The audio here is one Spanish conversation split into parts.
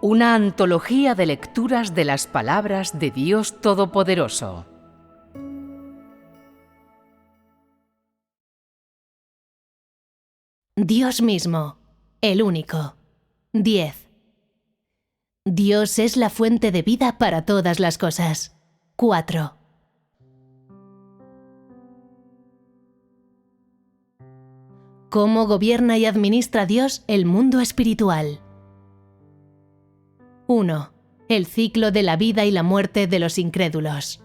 una antología de lecturas de las palabras de Dios Todopoderoso. Dios mismo, el único. 10. Dios es la fuente de vida para todas las cosas. 4. ¿Cómo gobierna y administra Dios el mundo espiritual? 1. El ciclo de la vida y la muerte de los incrédulos.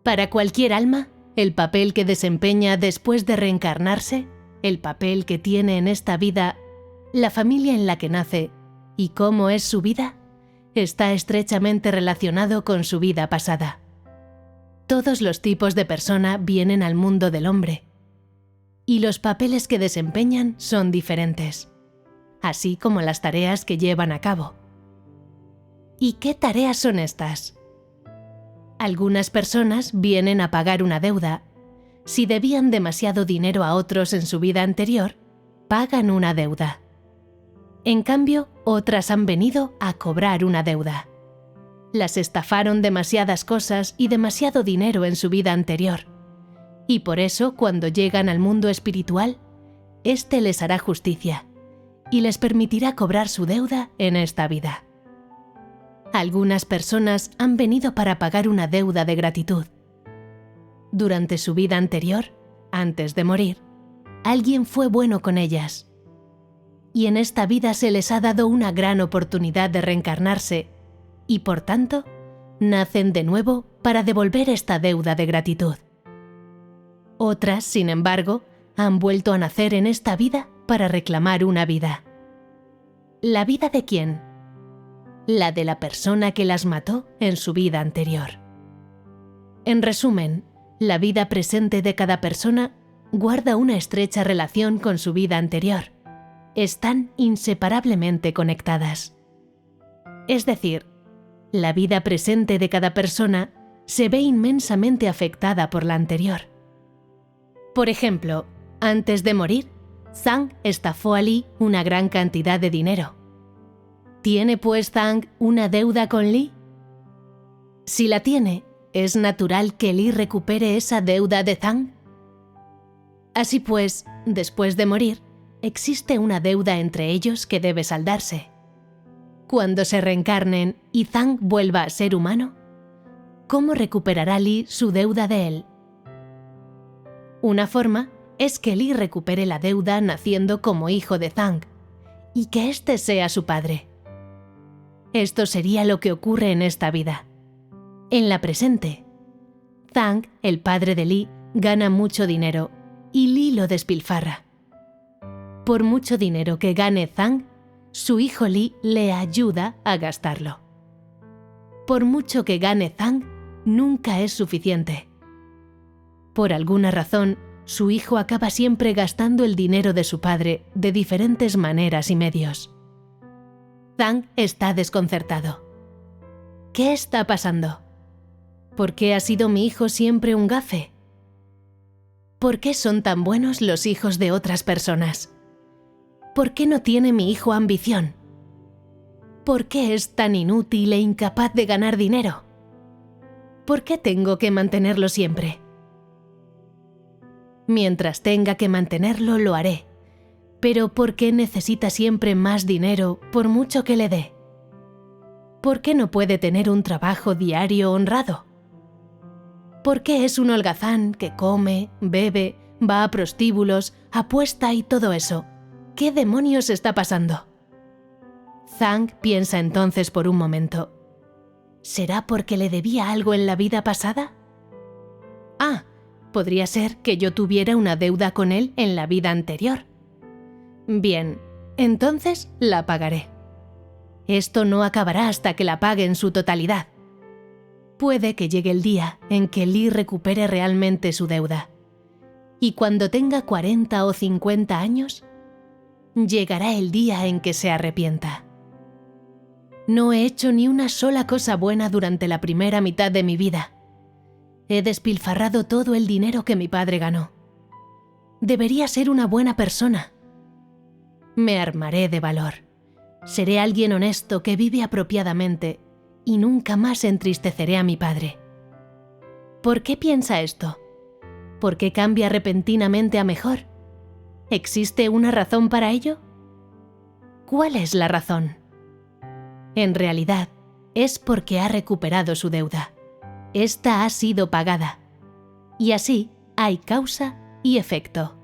Para cualquier alma, el papel que desempeña después de reencarnarse, el papel que tiene en esta vida, la familia en la que nace y cómo es su vida, está estrechamente relacionado con su vida pasada. Todos los tipos de persona vienen al mundo del hombre, y los papeles que desempeñan son diferentes, así como las tareas que llevan a cabo. ¿Y qué tareas son estas? Algunas personas vienen a pagar una deuda. Si debían demasiado dinero a otros en su vida anterior, pagan una deuda. En cambio, otras han venido a cobrar una deuda. Las estafaron demasiadas cosas y demasiado dinero en su vida anterior. Y por eso, cuando llegan al mundo espiritual, éste les hará justicia y les permitirá cobrar su deuda en esta vida. Algunas personas han venido para pagar una deuda de gratitud. Durante su vida anterior, antes de morir, alguien fue bueno con ellas. Y en esta vida se les ha dado una gran oportunidad de reencarnarse y, por tanto, nacen de nuevo para devolver esta deuda de gratitud. Otras, sin embargo, han vuelto a nacer en esta vida para reclamar una vida. ¿La vida de quién? La de la persona que las mató en su vida anterior. En resumen, la vida presente de cada persona guarda una estrecha relación con su vida anterior. Están inseparablemente conectadas. Es decir, la vida presente de cada persona se ve inmensamente afectada por la anterior. Por ejemplo, antes de morir, Zhang estafó a Li una gran cantidad de dinero. ¿Tiene pues Zhang una deuda con Li? Si la tiene, ¿es natural que Li recupere esa deuda de Zhang? Así pues, después de morir, existe una deuda entre ellos que debe saldarse. Cuando se reencarnen y Zhang vuelva a ser humano, ¿cómo recuperará Li su deuda de él? Una forma es que Li recupere la deuda naciendo como hijo de Zhang y que éste sea su padre. Esto sería lo que ocurre en esta vida. En la presente, Zhang, el padre de Li, gana mucho dinero y Li lo despilfarra. Por mucho dinero que gane Zhang, su hijo Li le ayuda a gastarlo. Por mucho que gane Zhang, nunca es suficiente. Por alguna razón, su hijo acaba siempre gastando el dinero de su padre de diferentes maneras y medios. Zhang está desconcertado. ¿Qué está pasando? ¿Por qué ha sido mi hijo siempre un gafe? ¿Por qué son tan buenos los hijos de otras personas? ¿Por qué no tiene mi hijo ambición? ¿Por qué es tan inútil e incapaz de ganar dinero? ¿Por qué tengo que mantenerlo siempre? Mientras tenga que mantenerlo, lo haré. Pero ¿por qué necesita siempre más dinero por mucho que le dé? ¿Por qué no puede tener un trabajo diario honrado? ¿Por qué es un holgazán que come, bebe, va a prostíbulos, apuesta y todo eso? ¿Qué demonios está pasando? Zhang piensa entonces por un momento. ¿Será porque le debía algo en la vida pasada? Podría ser que yo tuviera una deuda con él en la vida anterior. Bien, entonces la pagaré. Esto no acabará hasta que la pague en su totalidad. Puede que llegue el día en que Li recupere realmente su deuda. Y cuando tenga 40 o 50 años, llegará el día en que se arrepienta. No he hecho ni una sola cosa buena durante la primera mitad de mi vida. He despilfarrado todo el dinero que mi padre ganó. Debería ser una buena persona. Me armaré de valor. Seré alguien honesto que vive apropiadamente y nunca más entristeceré a mi padre. ¿Por qué piensa esto? ¿Por qué cambia repentinamente a mejor? ¿Existe una razón para ello? ¿Cuál es la razón? En realidad, es porque ha recuperado su deuda. Esta ha sido pagada. Y así hay causa y efecto.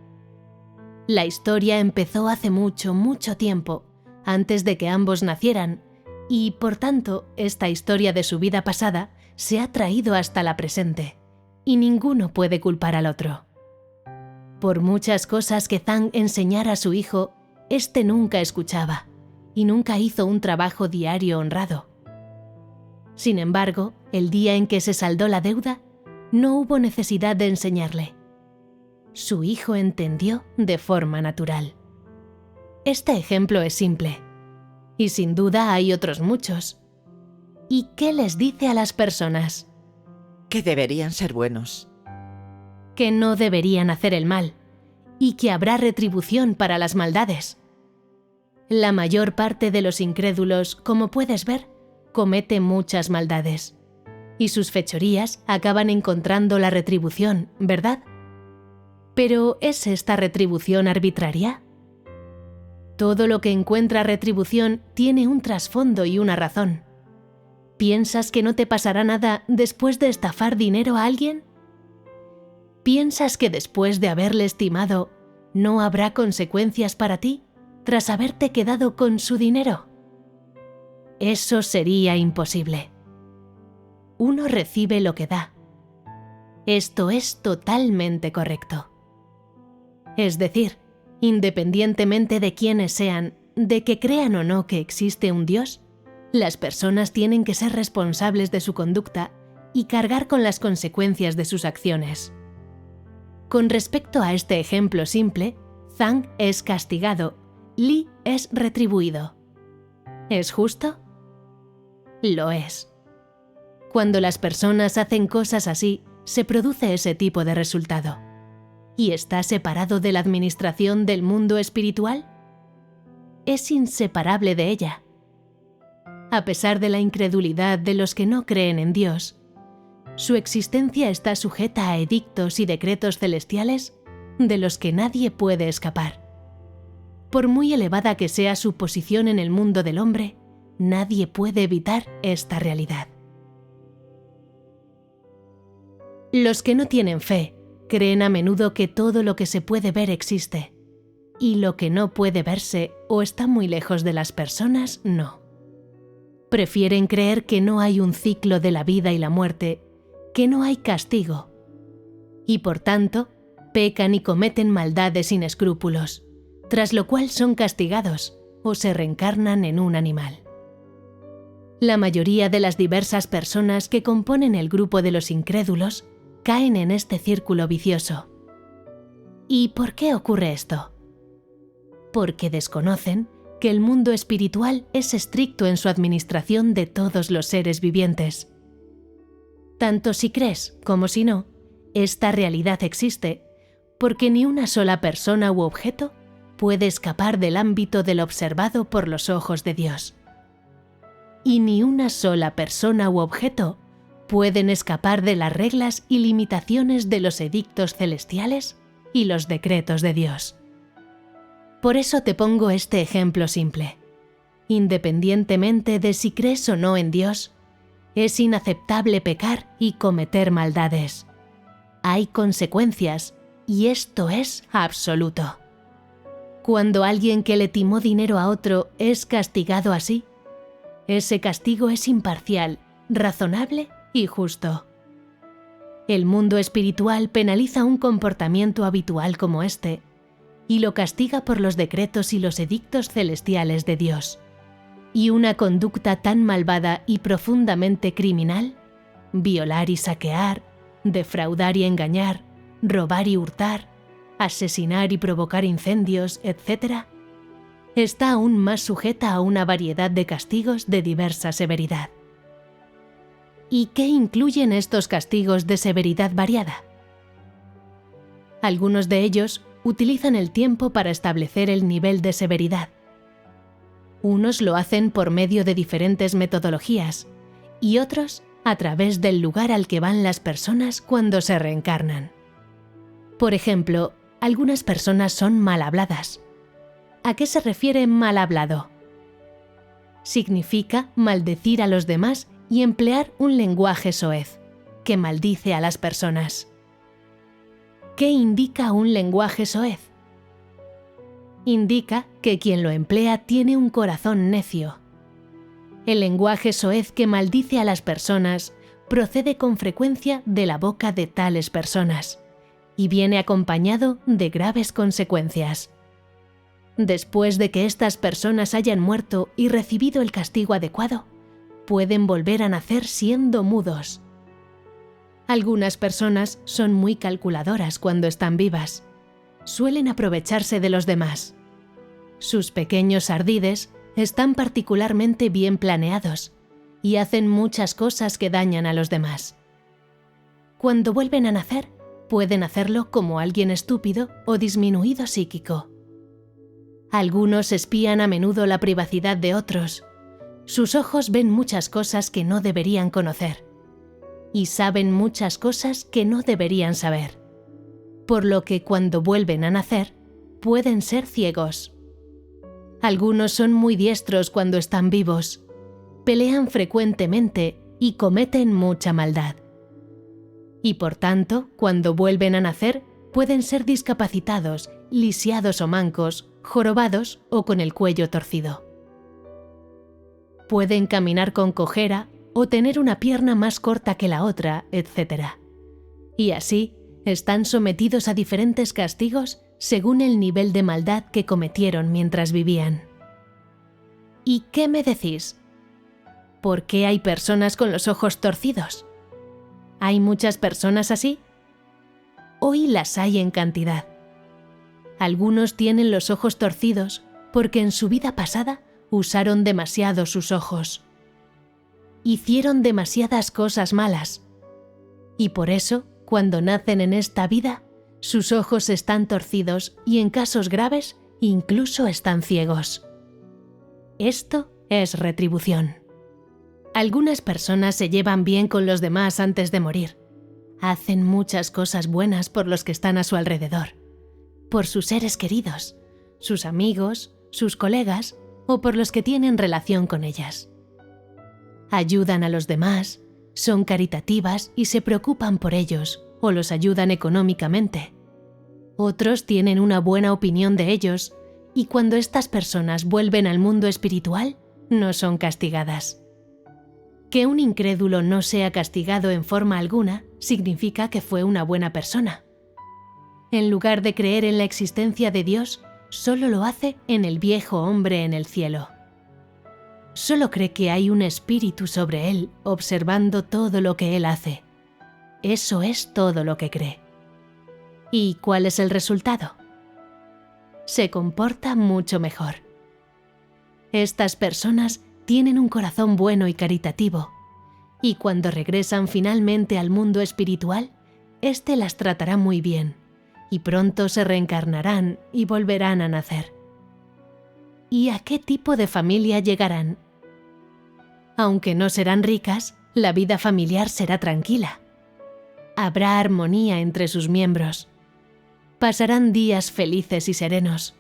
La historia empezó hace mucho, mucho tiempo, antes de que ambos nacieran, y por tanto, esta historia de su vida pasada se ha traído hasta la presente, y ninguno puede culpar al otro. Por muchas cosas que Zhang enseñara a su hijo, éste nunca escuchaba, y nunca hizo un trabajo diario honrado. Sin embargo, el día en que se saldó la deuda, no hubo necesidad de enseñarle. Su hijo entendió de forma natural. Este ejemplo es simple, y sin duda hay otros muchos. ¿Y qué les dice a las personas? Que deberían ser buenos. Que no deberían hacer el mal, y que habrá retribución para las maldades. La mayor parte de los incrédulos, como puedes ver, comete muchas maldades, y sus fechorías acaban encontrando la retribución, ¿verdad? ¿Pero es esta retribución arbitraria? Todo lo que encuentra retribución tiene un trasfondo y una razón. ¿Piensas que no te pasará nada después de estafar dinero a alguien? ¿Piensas que después de haberle estimado, no habrá consecuencias para ti tras haberte quedado con su dinero? Eso sería imposible. Uno recibe lo que da. Esto es totalmente correcto. Es decir, independientemente de quiénes sean, de que crean o no que existe un Dios, las personas tienen que ser responsables de su conducta y cargar con las consecuencias de sus acciones. Con respecto a este ejemplo simple, Zhang es castigado, Li es retribuido. ¿Es justo? Lo es. Cuando las personas hacen cosas así, se produce ese tipo de resultado. ¿Y está separado de la administración del mundo espiritual? Es inseparable de ella. A pesar de la incredulidad de los que no creen en Dios, su existencia está sujeta a edictos y decretos celestiales de los que nadie puede escapar. Por muy elevada que sea su posición en el mundo del hombre, nadie puede evitar esta realidad. Los que no tienen fe creen a menudo que todo lo que se puede ver existe, y lo que no puede verse o está muy lejos de las personas, no. Prefieren creer que no hay un ciclo de la vida y la muerte, que no hay castigo, y por tanto, pecan y cometen maldades sin escrúpulos, tras lo cual son castigados o se reencarnan en un animal. La mayoría de las diversas personas que componen el grupo de los incrédulos caen en este círculo vicioso. ¿Y por qué ocurre esto? Porque desconocen que el mundo espiritual es estricto en su administración de todos los seres vivientes. Tanto si crees como si no, esta realidad existe, porque ni una sola persona u objeto puede escapar del ámbito del observado por los ojos de Dios. Y ni una sola persona u objeto pueden escapar de las reglas y limitaciones de los edictos celestiales y los decretos de Dios. Por eso te pongo este ejemplo simple. Independientemente de si crees o no en Dios, es inaceptable pecar y cometer maldades. Hay consecuencias, y esto es absoluto. Cuando alguien que le timó dinero a otro es castigado así, ese castigo es imparcial, razonable y justo. El mundo espiritual penaliza un comportamiento habitual como este y lo castiga por los decretos y los edictos celestiales de Dios. Y una conducta tan malvada y profundamente criminal, violar y saquear, defraudar y engañar, robar y hurtar, asesinar y provocar incendios, etc., está aún más sujeta a una variedad de castigos de diversa severidad. ¿Y qué incluyen estos castigos de severidad variada? Algunos de ellos utilizan el tiempo para establecer el nivel de severidad. Unos lo hacen por medio de diferentes metodologías y otros a través del lugar al que van las personas cuando se reencarnan. Por ejemplo, algunas personas son mal habladas. ¿A qué se refiere mal hablado? Significa maldecir a los demás y emplear un lenguaje soez, que maldice a las personas. ¿Qué indica un lenguaje soez? Indica que quien lo emplea tiene un corazón necio. El lenguaje soez que maldice a las personas procede con frecuencia de la boca de tales personas y viene acompañado de graves consecuencias. Después de que estas personas hayan muerto y recibido el castigo adecuado, pueden volver a nacer siendo mudos. Algunas personas son muy calculadoras cuando están vivas. Suelen aprovecharse de los demás. Sus pequeños ardides están particularmente bien planeados y hacen muchas cosas que dañan a los demás. Cuando vuelven a nacer, pueden hacerlo como alguien estúpido o disminuido psíquico. Algunos espían a menudo la privacidad de otros. Sus ojos ven muchas cosas que no deberían conocer y saben muchas cosas que no deberían saber, por lo que cuando vuelven a nacer, pueden ser ciegos. Algunos son muy diestros cuando están vivos, pelean frecuentemente y cometen mucha maldad. Y por tanto, cuando vuelven a nacer, pueden ser discapacitados, lisiados o mancos, jorobados o con el cuello torcido. Pueden caminar con cojera o tener una pierna más corta que la otra, etc. Y así, están sometidos a diferentes castigos según el nivel de maldad que cometieron mientras vivían. ¿Y qué me decís? ¿Por qué hay personas con los ojos torcidos? ¿Hay muchas personas así? Hoy las hay en cantidad. Algunos tienen los ojos torcidos porque en su vida pasada usaron demasiado sus ojos. Hicieron demasiadas cosas malas. Y por eso, cuando nacen en esta vida, sus ojos están torcidos y en casos graves incluso están ciegos. Esto es retribución. Algunas personas se llevan bien con los demás antes de morir. Hacen muchas cosas buenas por los que están a su alrededor, por sus seres queridos, sus amigos, sus colegas o por los que tienen relación con ellas. Ayudan a los demás, son caritativas y se preocupan por ellos o los ayudan económicamente. Otros tienen una buena opinión de ellos y cuando estas personas vuelven al mundo espiritual, no son castigadas. Que un incrédulo no sea castigado en forma alguna significa que fue una buena persona. En lugar de creer en la existencia de Dios, solo lo hace en el viejo hombre en el cielo. Solo cree que hay un espíritu sobre él observando todo lo que él hace. Eso es todo lo que cree. ¿Y cuál es el resultado? Se comporta mucho mejor. Estas personas tienen un corazón bueno y caritativo, y cuando regresan finalmente al mundo espiritual, éste las tratará muy bien, y pronto se reencarnarán y volverán a nacer. ¿Y a qué tipo de familia llegarán? Aunque no serán ricas, la vida familiar será tranquila. Habrá armonía entre sus miembros. Pasarán días felices y serenos.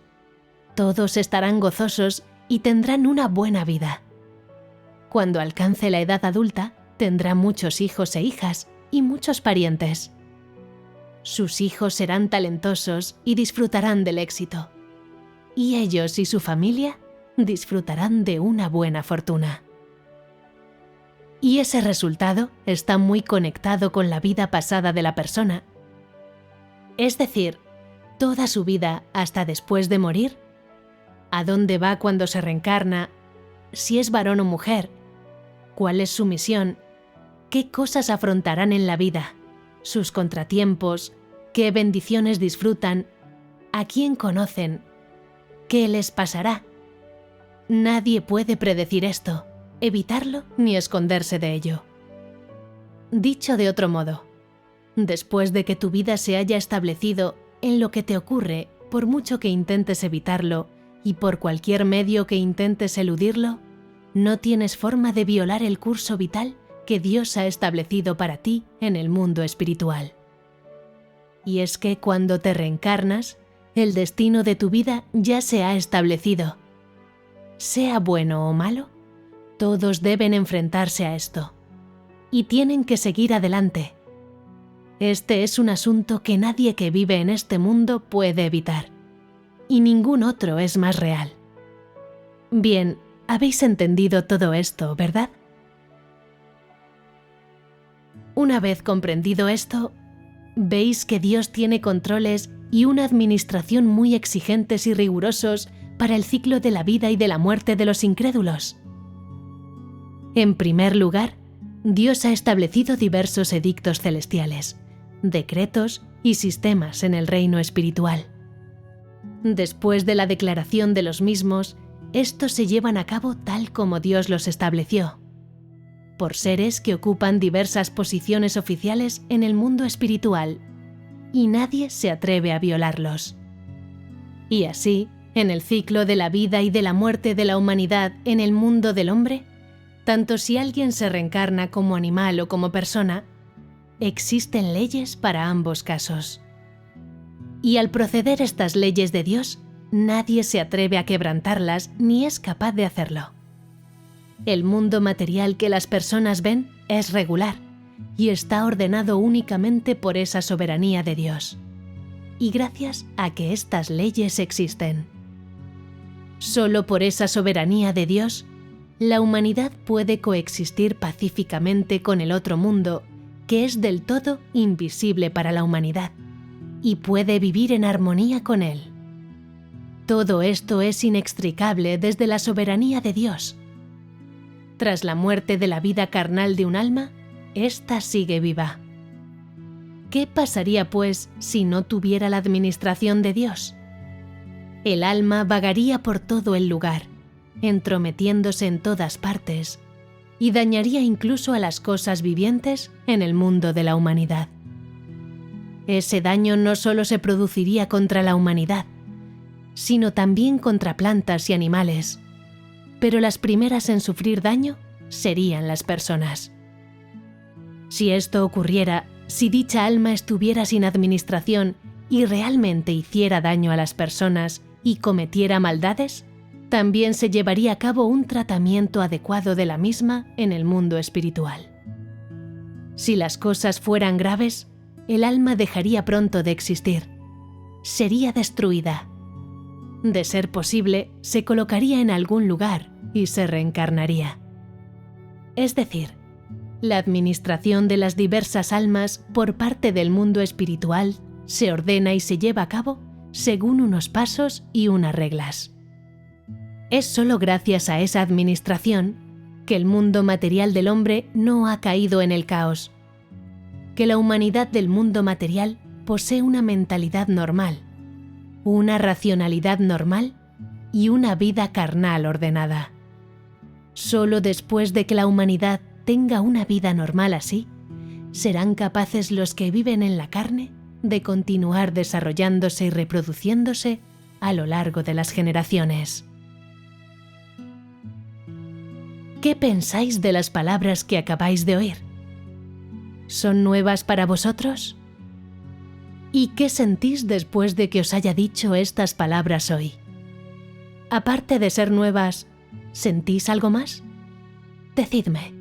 Todos estarán gozosos y tendrán una buena vida. Cuando alcance la edad adulta, tendrá muchos hijos e hijas y muchos parientes. Sus hijos serán talentosos y disfrutarán del éxito. Y ellos y su familia disfrutarán de una buena fortuna. Y ese resultado está muy conectado con la vida pasada de la persona. Es decir, toda su vida hasta después de morir, a dónde va cuando se reencarna, si es varón o mujer, cuál es su misión, qué cosas afrontarán en la vida, sus contratiempos, qué bendiciones disfrutan, a quién conocen, qué les pasará. Nadie puede predecir esto, evitarlo ni esconderse de ello. Dicho de otro modo, después de que tu vida se haya establecido en lo que te ocurre, por mucho que intentes evitarlo, y por cualquier medio que intentes eludirlo, no tienes forma de violar el curso vital que Dios ha establecido para ti en el mundo espiritual. Y es que cuando te reencarnas, el destino de tu vida ya se ha establecido. Sea bueno o malo, todos deben enfrentarse a esto. Y tienen que seguir adelante. Este es un asunto que nadie que vive en este mundo puede evitar. Y ningún otro es más real. Bien, habéis entendido todo esto, ¿verdad? Una vez comprendido esto, veis que Dios tiene controles y una administración muy exigentes y rigurosos para el ciclo de la vida y de la muerte de los incrédulos. En primer lugar, Dios ha establecido diversos edictos celestiales, decretos y sistemas en el reino espiritual. Después de la declaración de los mismos, estos se llevan a cabo tal como Dios los estableció, por seres que ocupan diversas posiciones oficiales en el mundo espiritual, y nadie se atreve a violarlos. Y así, en el ciclo de la vida y de la muerte de la humanidad en el mundo del hombre, tanto si alguien se reencarna como animal o como persona, existen leyes para ambos casos. Y al proceder estas leyes de Dios, nadie se atreve a quebrantarlas ni es capaz de hacerlo. El mundo material que las personas ven es regular y está ordenado únicamente por esa soberanía de Dios, y gracias a que estas leyes existen. Solo por esa soberanía de Dios, la humanidad puede coexistir pacíficamente con el otro mundo, que es del todo invisible para la humanidad, y puede vivir en armonía con él. Todo esto es inextricable desde la soberanía de Dios. Tras la muerte de la vida carnal de un alma, ésta sigue viva. ¿Qué pasaría, pues, si no tuviera la administración de Dios? El alma vagaría por todo el lugar, entrometiéndose en todas partes, y dañaría incluso a las cosas vivientes en el mundo de la humanidad. Ese daño no solo se produciría contra la humanidad, sino también contra plantas y animales, pero las primeras en sufrir daño serían las personas. Si esto ocurriera, si dicha alma estuviera sin administración y realmente hiciera daño a las personas y cometiera maldades, también se llevaría a cabo un tratamiento adecuado de la misma en el mundo espiritual. Si las cosas fueran graves, el alma dejaría pronto de existir. Sería destruida. De ser posible, se colocaría en algún lugar y se reencarnaría. Es decir, la administración de las diversas almas por parte del mundo espiritual se ordena y se lleva a cabo según unos pasos y unas reglas. Es solo gracias a esa administración que el mundo material del hombre no ha caído en el caos, que la humanidad del mundo material posee una mentalidad normal, una racionalidad normal y una vida carnal ordenada. Solo después de que la humanidad tenga una vida normal así, serán capaces los que viven en la carne de continuar desarrollándose y reproduciéndose a lo largo de las generaciones. ¿Qué pensáis de las palabras que acabáis de oír? ¿Son nuevas para vosotros? ¿Y qué sentís después de que os haya dicho estas palabras hoy? Aparte de ser nuevas, ¿sentís algo más? Decidme.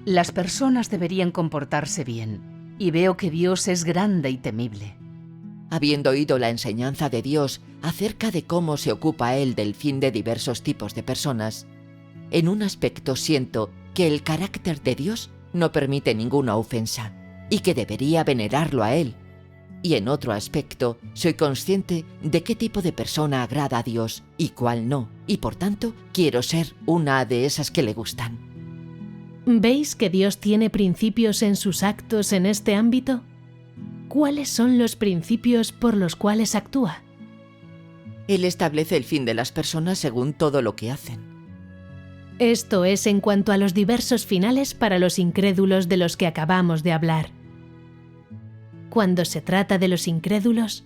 Las personas deberían comportarse bien, y veo que Dios es grande y temible. Habiendo oído la enseñanza de Dios acerca de cómo se ocupa Él del fin de diversos tipos de personas, en un aspecto siento que el carácter de Dios no permite ninguna ofensa y que debería venerarlo a Él. Y en otro aspecto, soy consciente de qué tipo de persona agrada a Dios y cuál no, y por tanto quiero ser una de esas que le gustan. ¿Veis que Dios tiene principios en sus actos en este ámbito? ¿Cuáles son los principios por los cuales actúa? Él establece el fin de las personas según todo lo que hacen. Esto es en cuanto a los diversos finales para los incrédulos de los que acabamos de hablar. Cuando se trata de los incrédulos,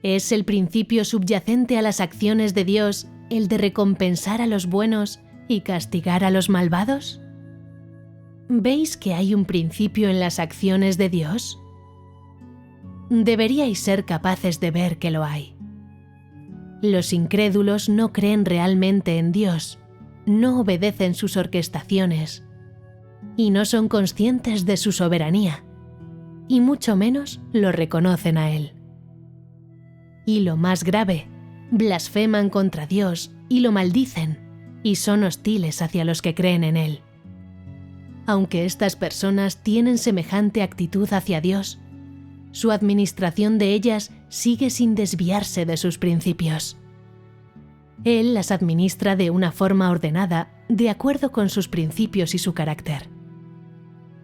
¿Es el principio subyacente a las acciones de Dios el de recompensar a los buenos y castigar a los malvados? ¿Veis que hay un principio en las acciones de Dios? Deberíais ser capaces de ver que lo hay. Los incrédulos no creen realmente en Dios, no obedecen sus orquestaciones y no son conscientes de su soberanía, y mucho menos lo reconocen a Él. Y lo más grave, blasfeman contra Dios y lo maldicen, y son hostiles hacia los que creen en Él. Aunque estas personas tienen semejante actitud hacia Dios, su administración de ellas sigue sin desviarse de sus principios. Él las administra de una forma ordenada, de acuerdo con sus principios y su carácter.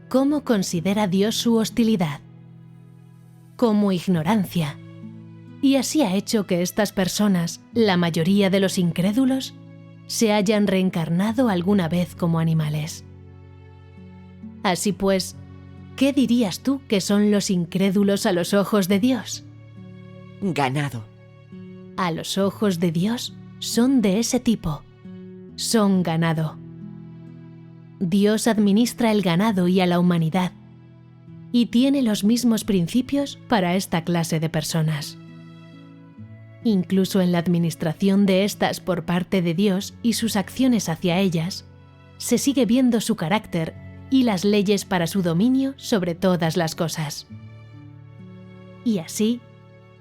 ¿Cómo considera Dios su hostilidad? Como ignorancia. Y así ha hecho que estas personas, la mayoría de los incrédulos, se hayan reencarnado alguna vez como animales. Así pues, ¿qué dirías tú que son los incrédulos a los ojos de Dios? Ganado. A los ojos de Dios son de ese tipo. Son ganado. Dios administra el ganado y a la humanidad, y tiene los mismos principios para esta clase de personas. Incluso en la administración de estas por parte de Dios y sus acciones hacia ellas, se sigue viendo su carácter y las leyes para su dominio sobre todas las cosas. Y así,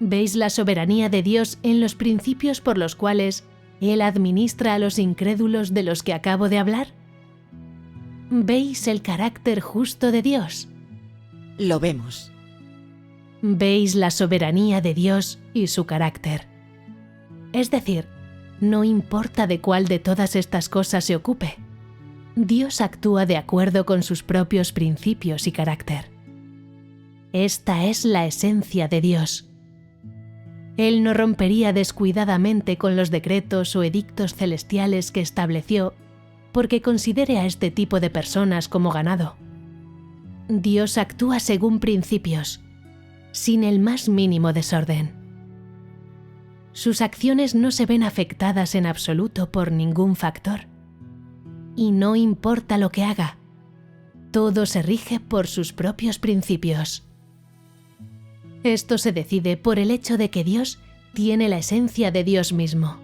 ¿veis la soberanía de Dios en los principios por los cuales Él administra a los incrédulos de los que acabo de hablar? ¿Veis el carácter justo de Dios? Lo vemos. ¿Veis la soberanía de Dios y su carácter? Es decir, no importa de cuál de todas estas cosas se ocupe, Dios actúa de acuerdo con sus propios principios y carácter. Esta es la esencia de Dios. Él no rompería descuidadamente con los decretos o edictos celestiales que estableció porque considere a este tipo de personas como ganado. Dios actúa según principios, sin el más mínimo desorden. Sus acciones no se ven afectadas en absoluto por ningún factor. Y no importa lo que haga, todo se rige por sus propios principios. Esto se decide por el hecho de que Dios tiene la esencia de Dios mismo,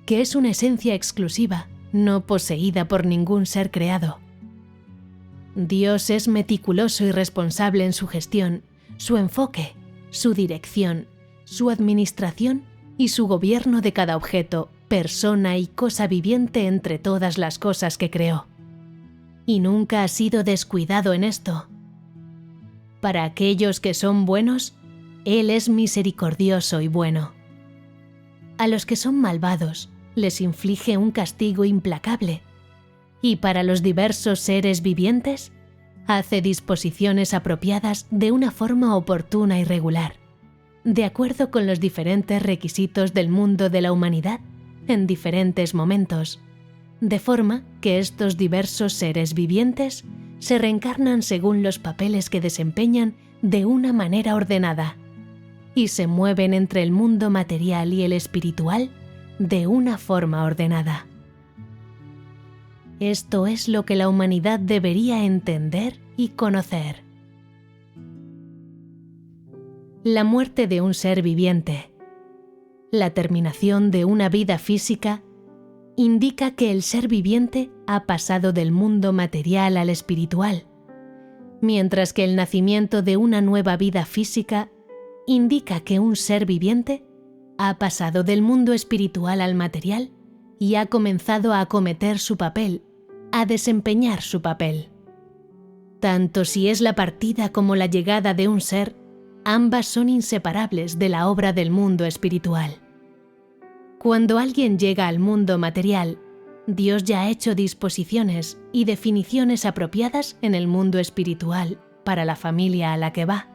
que es una esencia exclusiva, no poseída por ningún ser creado. Dios es meticuloso y responsable en su gestión, su enfoque, su dirección, su administración y su gobierno de cada objeto, persona y cosa viviente entre todas las cosas que creó. Y nunca ha sido descuidado en esto. Para aquellos que son buenos, Él es misericordioso y bueno. A los que son malvados, les inflige un castigo implacable. Y para los diversos seres vivientes, hace disposiciones apropiadas de una forma oportuna y regular, de acuerdo con los diferentes requisitos del mundo de la humanidad en diferentes momentos, de forma que estos diversos seres vivientes se reencarnan según los papeles que desempeñan de una manera ordenada y se mueven entre el mundo material y el espiritual de una forma ordenada. Esto es lo que la humanidad debería entender y conocer. La muerte de un ser viviente, la terminación de una vida física, indica que el ser viviente ha pasado del mundo material al espiritual, mientras que el nacimiento de una nueva vida física indica que un ser viviente ha pasado del mundo espiritual al material y ha comenzado a acometer su papel, a desempeñar su papel. Tanto si es la partida como la llegada de un ser, ambas son inseparables de la obra del mundo espiritual. Cuando alguien llega al mundo material, Dios ya ha hecho disposiciones y definiciones apropiadas en el mundo espiritual para la familia a la que va,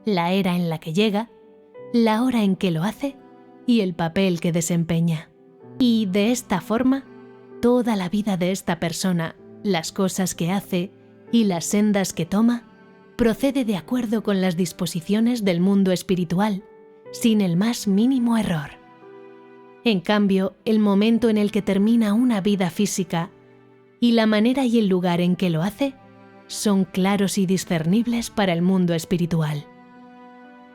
la era en la que llega, la hora en que lo hace y el papel que desempeña. Y de esta forma, toda la vida de esta persona, las cosas que hace y las sendas que toma, procede de acuerdo con las disposiciones del mundo espiritual, sin el más mínimo error. En cambio, el momento en el que termina una vida física y la manera y el lugar en que lo hace son claros y discernibles para el mundo espiritual.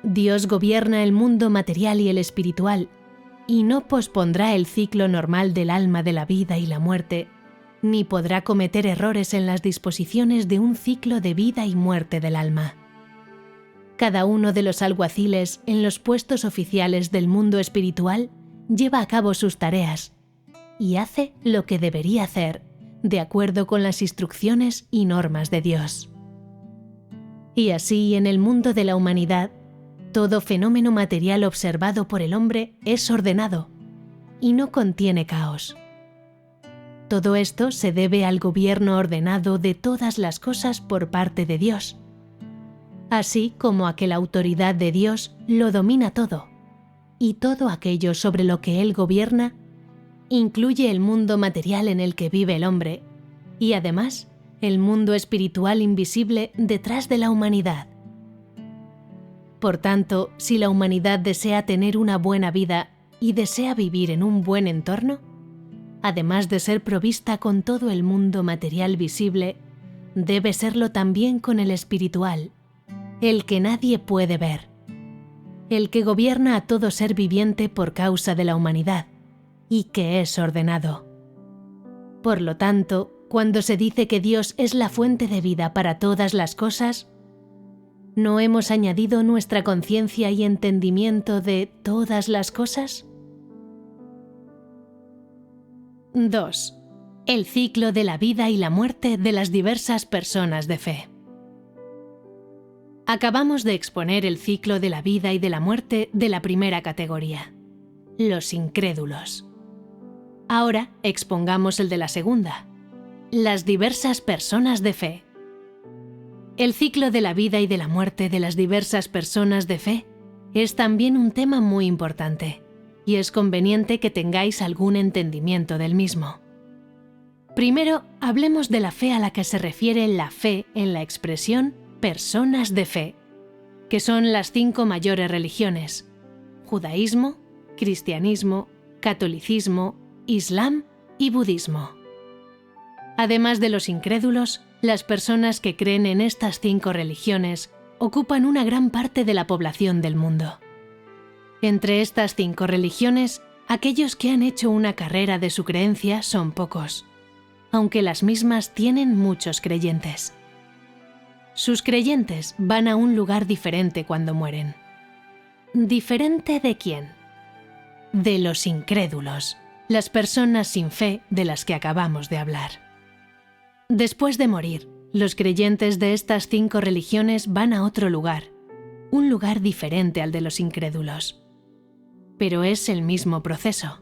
Dios gobierna el mundo material y el espiritual y no pospondrá el ciclo normal del alma de la vida y la muerte, ni podrá cometer errores en las disposiciones de un ciclo de vida y muerte del alma. Cada uno de los alguaciles en los puestos oficiales del mundo espiritual lleva a cabo sus tareas y hace lo que debería hacer, de acuerdo con las instrucciones y normas de Dios. Y así, en el mundo de la humanidad, todo fenómeno material observado por el hombre es ordenado y no contiene caos. Todo esto se debe al gobierno ordenado de todas las cosas por parte de Dios, así como a que la autoridad de Dios lo domina todo, y todo aquello sobre lo que Él gobierna incluye el mundo material en el que vive el hombre, y además el mundo espiritual invisible detrás de la humanidad. Por tanto, si la humanidad desea tener una buena vida y desea vivir en un buen entorno, además de ser provista con todo el mundo material visible, debe serlo también con el espiritual, el que nadie puede ver, el que gobierna a todo ser viviente por causa de la humanidad, y que es ordenado. Por lo tanto, cuando se dice que Dios es la fuente de vida para todas las cosas, ¿no hemos añadido nuestra conciencia y entendimiento de todas las cosas? 2. El ciclo de la vida y la muerte de las diversas personas de fe. Acabamos de exponer el ciclo de la vida y de la muerte de la primera categoría, los incrédulos. Ahora expongamos el de la segunda, las diversas personas de fe. El ciclo de la vida y de la muerte de las diversas personas de fe es también un tema muy importante, y es conveniente que tengáis algún entendimiento del mismo. Primero, hablemos de la fe a la que se refiere la fe en la expresión personas de fe, que son las 5 mayores religiones: judaísmo, cristianismo, catolicismo, islam y budismo. Además de los incrédulos, las personas que creen en estas 5 religiones ocupan una gran parte de la población del mundo. Entre estas 5 religiones, aquellos que han hecho una carrera de su creencia son pocos, aunque las mismas tienen muchos creyentes. Sus creyentes van a un lugar diferente cuando mueren. ¿Diferente de quién? De los incrédulos, las personas sin fe de las que acabamos de hablar. Después de morir, los creyentes de estas 5 religiones van a otro lugar, un lugar diferente al de los incrédulos. Pero es el mismo proceso.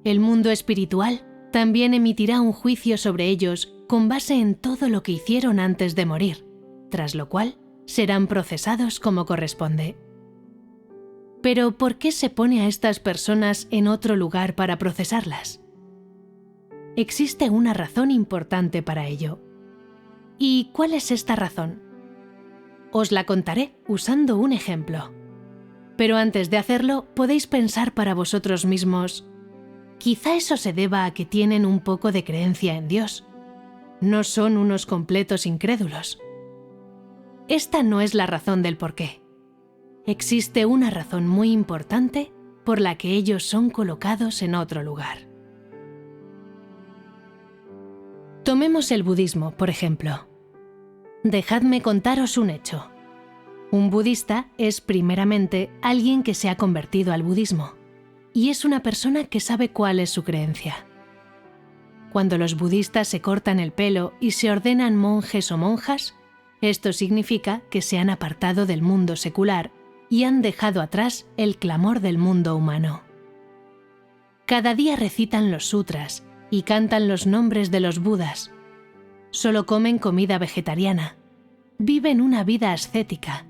El mundo espiritual también emitirá un juicio sobre ellos con base en todo lo que hicieron antes de morir, tras lo cual serán procesados como corresponde. Pero ¿por qué se pone a estas personas en otro lugar para procesarlas? Existe una razón importante para ello. ¿Y cuál es esta razón? Os la contaré usando un ejemplo. Pero antes de hacerlo, podéis pensar para vosotros mismos: quizá eso se deba a que tienen un poco de creencia en Dios. No son unos completos incrédulos. Esta no es la razón del porqué. Existe una razón muy importante por la que ellos son colocados en otro lugar. Tomemos el budismo, por ejemplo. Dejadme contaros un hecho. Un budista es primeramente alguien que se ha convertido al budismo, y es una persona que sabe cuál es su creencia. Cuando los budistas se cortan el pelo y se ordenan monjes o monjas, esto significa que se han apartado del mundo secular y han dejado atrás el clamor del mundo humano. Cada día recitan los sutras y cantan los nombres de los budas. Solo comen comida vegetariana, viven una vida ascética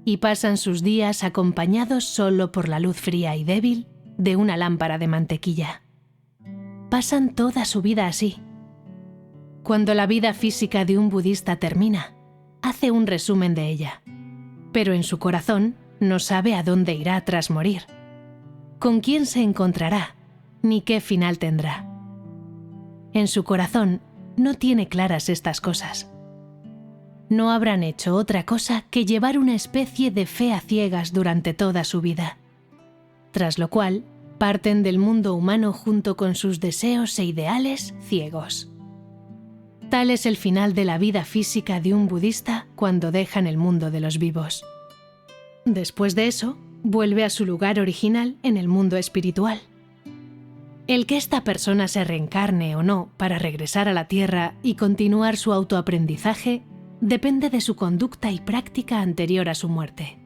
y pasan sus días acompañados solo por la luz fría y débil de una lámpara de mantequilla. Pasan toda su vida así. Cuando la vida física de un budista termina, hace un resumen de ella, pero en su corazón No sabe a dónde irá tras morir, con quién se encontrará, ni qué final tendrá. En su corazón no tiene claras estas cosas. No habrán hecho otra cosa que llevar una especie de fe a ciegas durante toda su vida, tras lo cual parten del mundo humano junto con sus deseos e ideales ciegos. Tal es el final de la vida física de un budista cuando dejan el mundo de los vivos. Después de eso, vuelve a su lugar original en el mundo espiritual. El que esta persona se reencarne o no para regresar a la Tierra y continuar su autoaprendizaje depende de su conducta y práctica anterior a su muerte.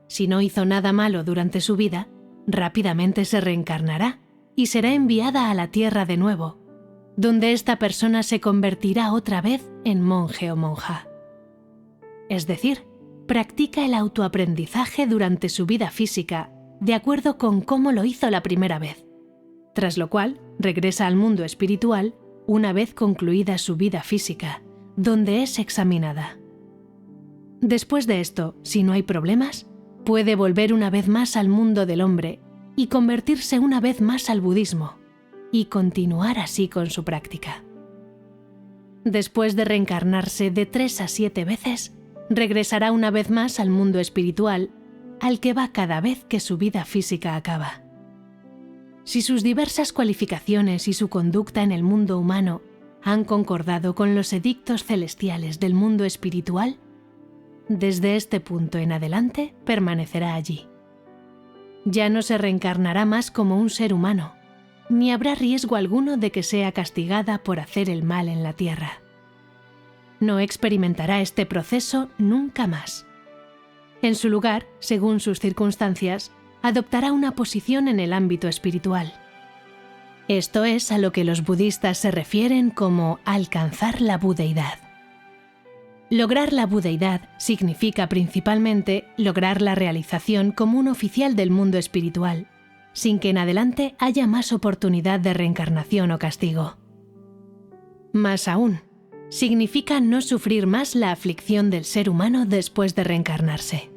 Si no hizo nada malo durante su vida, rápidamente se reencarnará y será enviada a la Tierra de nuevo, donde esta persona se convertirá otra vez en monje o monja. Es decir, practica el autoaprendizaje durante su vida física de acuerdo con cómo lo hizo la primera vez, tras lo cual regresa al mundo espiritual una vez concluida su vida física, donde es examinada. Después de esto, si no hay problemas, puede volver una vez más al mundo del hombre y convertirse una vez más al budismo, y continuar así con su práctica. Después de reencarnarse de 3 a 7 veces, regresará una vez más al mundo espiritual, al que va cada vez que su vida física acaba. Si sus diversas cualificaciones y su conducta en el mundo humano han concordado con los edictos celestiales del mundo espiritual, desde este punto en adelante permanecerá allí. Ya no se reencarnará más como un ser humano, ni habrá riesgo alguno de que sea castigada por hacer el mal en la tierra. No experimentará este proceso nunca más. En su lugar, según sus circunstancias, adoptará una posición en el ámbito espiritual. Esto es a lo que los budistas se refieren como alcanzar la budeidad. Lograr la budeidad significa principalmente lograr la realización como un oficial del mundo espiritual, sin que en adelante haya más oportunidad de reencarnación o castigo. Más aún, significa no sufrir más la aflicción del ser humano después de reencarnarse.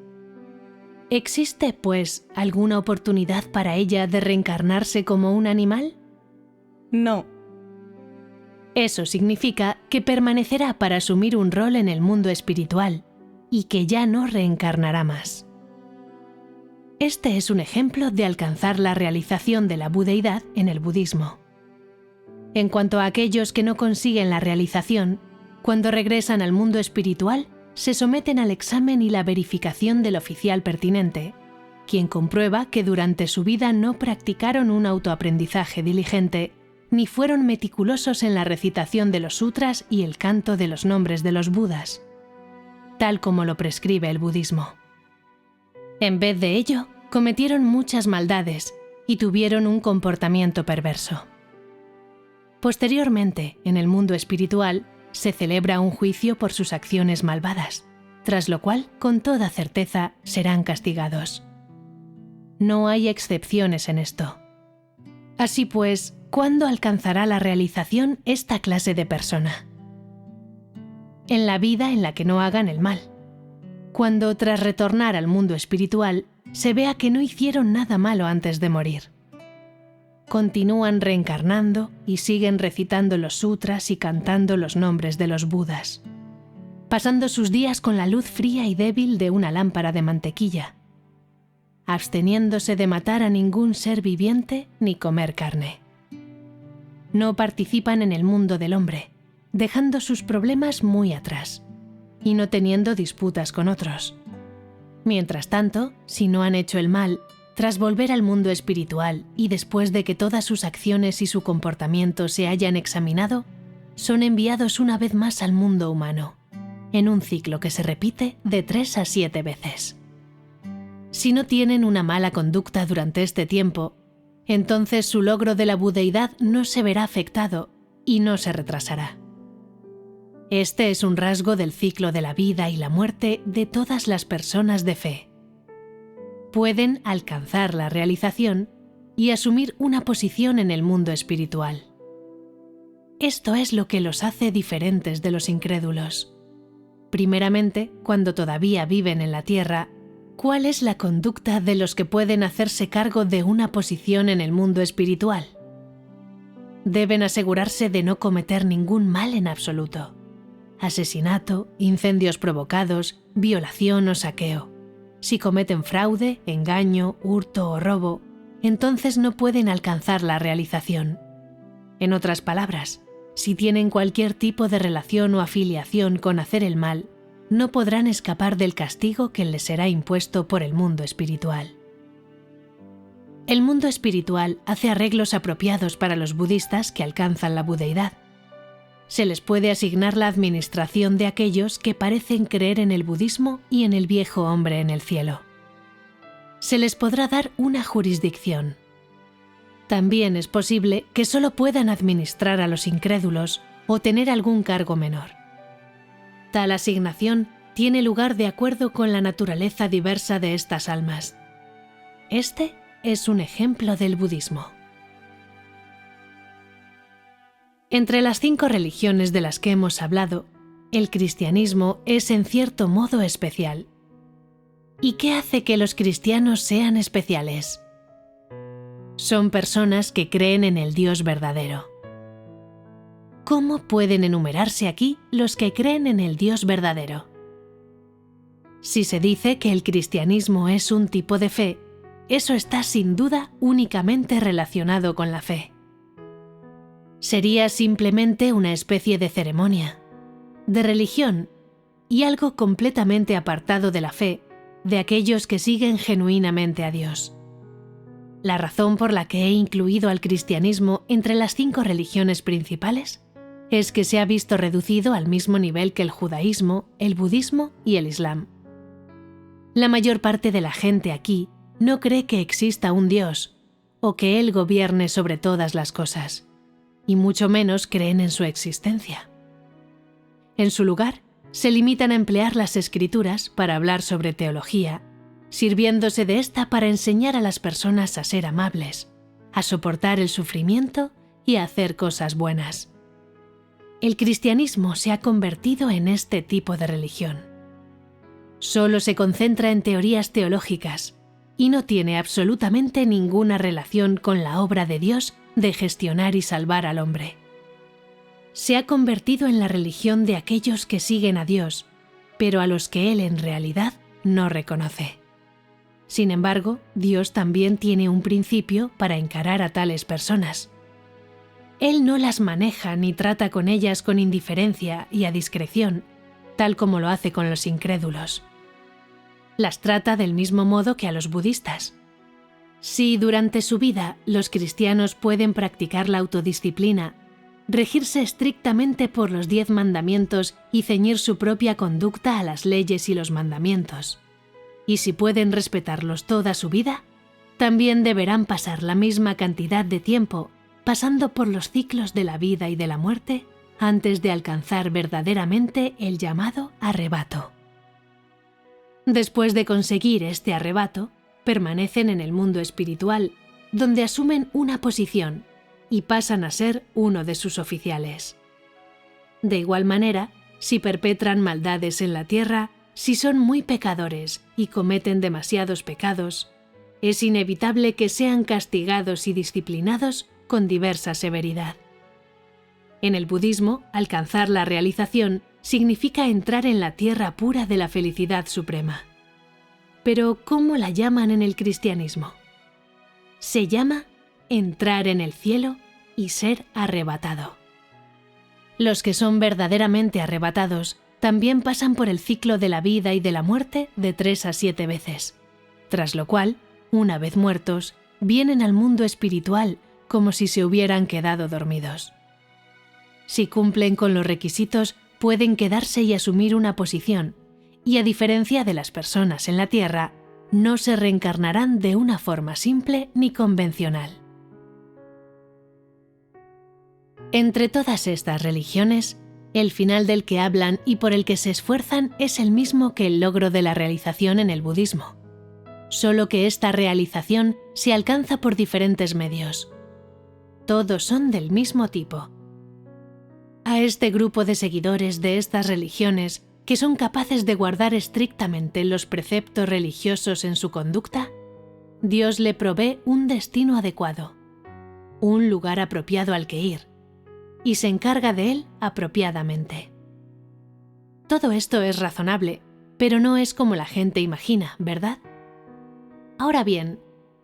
¿Existe, pues, alguna oportunidad para ella de reencarnarse como un animal? No. Eso significa que permanecerá para asumir un rol en el mundo espiritual y que ya no reencarnará más. Este es un ejemplo de alcanzar la realización de la budeidad en el budismo. En cuanto a aquellos que no consiguen la realización, cuando regresan al mundo espiritual, se someten al examen y la verificación del oficial pertinente, quien comprueba que durante su vida no practicaron un autoaprendizaje diligente, ni fueron meticulosos en la recitación de los sutras y el canto de los nombres de los Budas, tal como lo prescribe el budismo. En vez de ello, cometieron muchas maldades y tuvieron un comportamiento perverso. Posteriormente, en el mundo espiritual, se celebra un juicio por sus acciones malvadas, tras lo cual, con toda certeza, serán castigados. No hay excepciones en esto. Así pues, ¿cuándo alcanzará la realización esta clase de persona? En la vida en la que no hagan el mal. Cuando, tras retornar al mundo espiritual, se vea que no hicieron nada malo antes de morir. Continúan reencarnando y siguen recitando los sutras y cantando los nombres de los Budas, pasando sus días con la luz fría y débil de una lámpara de mantequilla, absteniéndose de matar a ningún ser viviente ni comer carne. No participan en el mundo del hombre, dejando sus problemas muy atrás y no teniendo disputas con otros. Mientras tanto, si no han hecho el mal, tras volver al mundo espiritual y después de que todas sus acciones y su comportamiento se hayan examinado, son enviados una vez más al mundo humano, en un ciclo que se repite de 3 a 7 veces. Si no tienen una mala conducta durante este tiempo, entonces su logro de la budeidad no se verá afectado y no se retrasará. Este es un rasgo del ciclo de la vida y la muerte de todas las personas de fe. Pueden alcanzar la realización y asumir una posición en el mundo espiritual. Esto es lo que los hace diferentes de los incrédulos. Primeramente, cuando todavía viven en la tierra, ¿Cuál es la conducta de los que pueden hacerse cargo de una posición en el mundo espiritual? Deben asegurarse de no cometer ningún mal en absoluto. Asesinato, incendios provocados, violación o saqueo. Si cometen fraude, engaño, hurto o robo, entonces no pueden alcanzar la realización. En otras palabras, si tienen cualquier tipo de relación o afiliación con hacer el mal, no podrán escapar del castigo que les será impuesto por el mundo espiritual. El mundo espiritual hace arreglos apropiados para los budistas que alcanzan la budeidad. Se les puede asignar la administración de aquellos que parecen creer en el budismo y en el viejo hombre en el cielo. Se les podrá dar una jurisdicción. También es posible que solo puedan administrar a los incrédulos o tener algún cargo menor. Tal asignación tiene lugar de acuerdo con la naturaleza diversa de estas almas. Este es un ejemplo del budismo. Entre las 5 religiones de las que hemos hablado, el cristianismo es en cierto modo especial. ¿Y qué hace que los cristianos sean especiales? Son personas que creen en el Dios verdadero. ¿Cómo pueden enumerarse aquí los que creen en el Dios verdadero? Si se dice que el cristianismo es un tipo de fe, eso está sin duda únicamente relacionado con la fe. Sería simplemente una especie de ceremonia, de religión y algo completamente apartado de la fe de aquellos que siguen genuinamente a Dios. La razón por la que he incluido al cristianismo entre las 5 religiones principales es que se ha visto reducido al mismo nivel que el judaísmo, el budismo y el islam. La mayor parte de la gente aquí no cree que exista un Dios o que Él gobierne sobre todas las cosas, y mucho menos creen en su existencia. En su lugar, se limitan a emplear las escrituras para hablar sobre teología, sirviéndose de esta para enseñar a las personas a ser amables, a soportar el sufrimiento y a hacer cosas buenas. El cristianismo se ha convertido en este tipo de religión. Solo se concentra en teorías teológicas y no tiene absolutamente ninguna relación con la obra de Dios de gestionar y salvar al hombre. Se ha convertido en la religión de aquellos que siguen a Dios, pero a los que Él en realidad no reconoce. Sin embargo, Dios también tiene un principio para encarar a tales personas. Él no las maneja ni trata con ellas con indiferencia y a discreción, tal como lo hace con los incrédulos. Las trata del mismo modo que a los budistas. Si durante su vida los cristianos pueden practicar la autodisciplina, regirse estrictamente por los 10 mandamientos y ceñir su propia conducta a las leyes y los mandamientos, y si pueden respetarlos toda su vida, también deberán pasar la misma cantidad de tiempo pasando por los ciclos de la vida y de la muerte antes de alcanzar verdaderamente el llamado arrebato. Después de conseguir este arrebato, permanecen en el mundo espiritual, donde asumen una posición y pasan a ser uno de sus oficiales. De igual manera, si perpetran maldades en la tierra, si son muy pecadores y cometen demasiados pecados, es inevitable que sean castigados y disciplinados con diversa severidad. En el budismo, alcanzar la realización significa entrar en la tierra pura de la felicidad suprema. Pero, ¿cómo la llaman en el cristianismo? Se llama entrar en el cielo y ser arrebatado. Los que son verdaderamente arrebatados también pasan por el ciclo de la vida y de la muerte de 3 a 7 veces, tras lo cual, una vez muertos, vienen al mundo espiritual como si se hubieran quedado dormidos. Si cumplen con los requisitos, pueden quedarse y asumir una posición, y a diferencia de las personas en la tierra, no se reencarnarán de una forma simple ni convencional. Entre todas estas religiones, el final del que hablan y por el que se esfuerzan es el mismo que el logro de la realización en el budismo, solo que esta realización se alcanza por diferentes medios. Todos son del mismo tipo. A este grupo de seguidores de estas religiones que son capaces de guardar estrictamente los preceptos religiosos en su conducta, Dios le provee un destino adecuado, un lugar apropiado al que ir, y se encarga de él apropiadamente. Todo esto es razonable, pero no es como la gente imagina, ¿verdad? Ahora bien,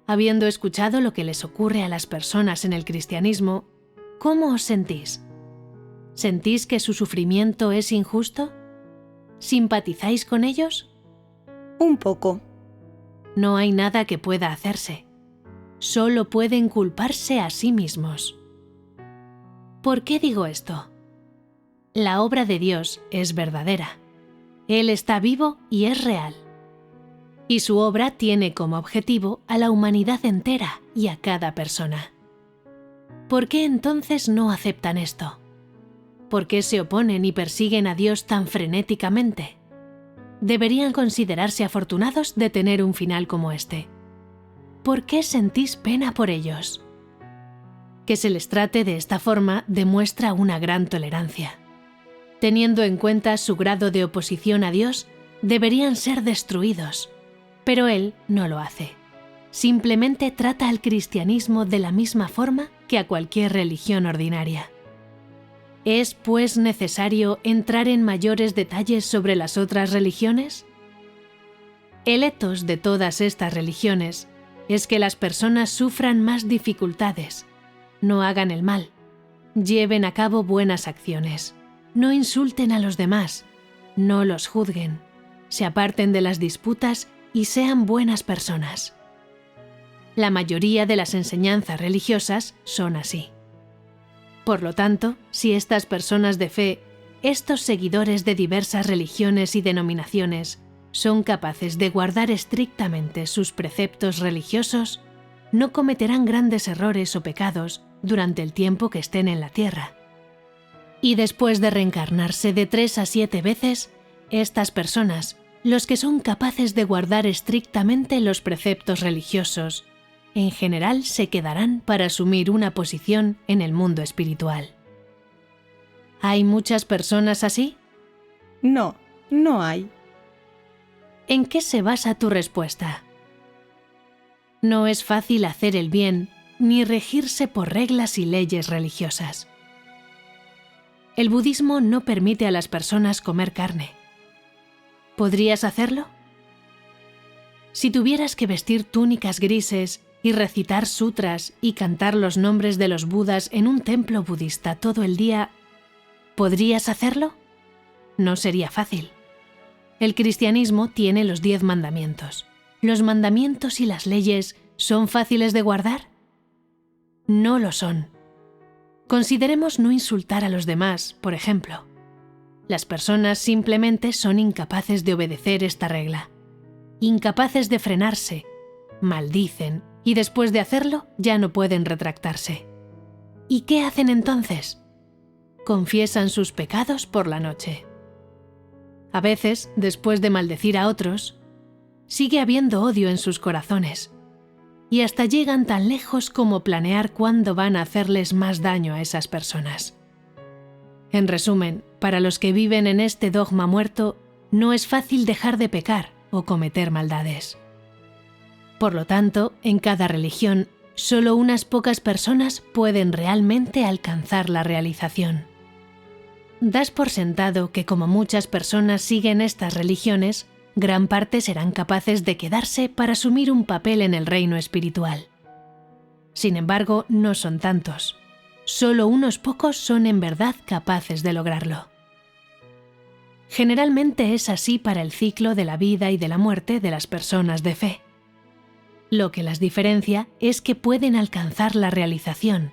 habiendo escuchado lo que les ocurre a las personas en el cristianismo, ¿cómo os sentís? ¿Sentís que su sufrimiento es injusto? ¿Simpatizáis con ellos? Un poco. No hay nada que pueda hacerse. Solo pueden culparse a sí mismos. ¿Por qué digo esto? La obra de Dios es verdadera. Él está vivo y es real. Y su obra tiene como objetivo a la humanidad entera y a cada persona. ¿Por qué entonces no aceptan esto? ¿Por qué se oponen y persiguen a Dios tan frenéticamente? Deberían considerarse afortunados de tener un final como este. ¿Por qué sentís pena por ellos? Que se les trate de esta forma demuestra una gran tolerancia. Teniendo en cuenta su grado de oposición a Dios, deberían ser destruidos, pero Él no lo hace. Simplemente trata al cristianismo de la misma forma que a cualquier religión ordinaria. ¿Es, pues, necesario entrar en mayores detalles sobre las otras religiones? El ethos de todas estas religiones es que las personas sufran más dificultades, no hagan el mal, lleven a cabo buenas acciones, no insulten a los demás, no los juzguen, se aparten de las disputas y sean buenas personas. La mayoría de las enseñanzas religiosas son así. Por lo tanto, si estas personas de fe, estos seguidores de diversas religiones y denominaciones, son capaces de guardar estrictamente sus preceptos religiosos, no cometerán grandes errores o pecados durante el tiempo que estén en la tierra. Y después de reencarnarse de 3 a 7 veces, estas personas, los que son capaces de guardar estrictamente los preceptos religiosos, en general se quedarán para asumir una posición en el mundo espiritual. ¿Hay muchas personas así? No, no hay. ¿En qué se basa tu respuesta? No es fácil hacer el bien ni regirse por reglas y leyes religiosas. El budismo no permite a las personas comer carne. ¿Podrías hacerlo? Si tuvieras que vestir túnicas grises y recitar sutras y cantar los nombres de los budas en un templo budista todo el día, ¿podrías hacerlo? No sería fácil. El cristianismo tiene los 10 mandamientos. ¿Los mandamientos y las leyes son fáciles de guardar? No lo son. Consideremos no insultar a los demás, por ejemplo. Las personas simplemente son incapaces de obedecer esta regla. Incapaces de frenarse, maldicen, y después de hacerlo ya no pueden retractarse. ¿Y qué hacen entonces? Confiesan sus pecados por la noche. A veces, después de maldecir a otros, sigue habiendo odio en sus corazones, y hasta llegan tan lejos como planear cuándo van a hacerles más daño a esas personas. En resumen, para los que viven en este dogma muerto, no es fácil dejar de pecar o cometer maldades. Por lo tanto, en cada religión, solo unas pocas personas pueden realmente alcanzar la realización. Das por sentado que como muchas personas siguen estas religiones, gran parte serán capaces de quedarse para asumir un papel en el reino espiritual. Sin embargo, no son tantos. Solo unos pocos son en verdad capaces de lograrlo. Generalmente es así para el ciclo de la vida y de la muerte de las personas de fe. Lo que las diferencia es que pueden alcanzar la realización,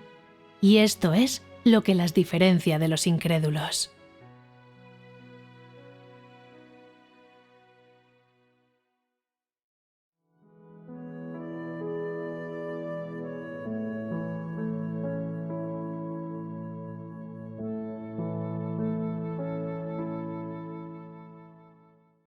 y esto es lo que las diferencia de los incrédulos.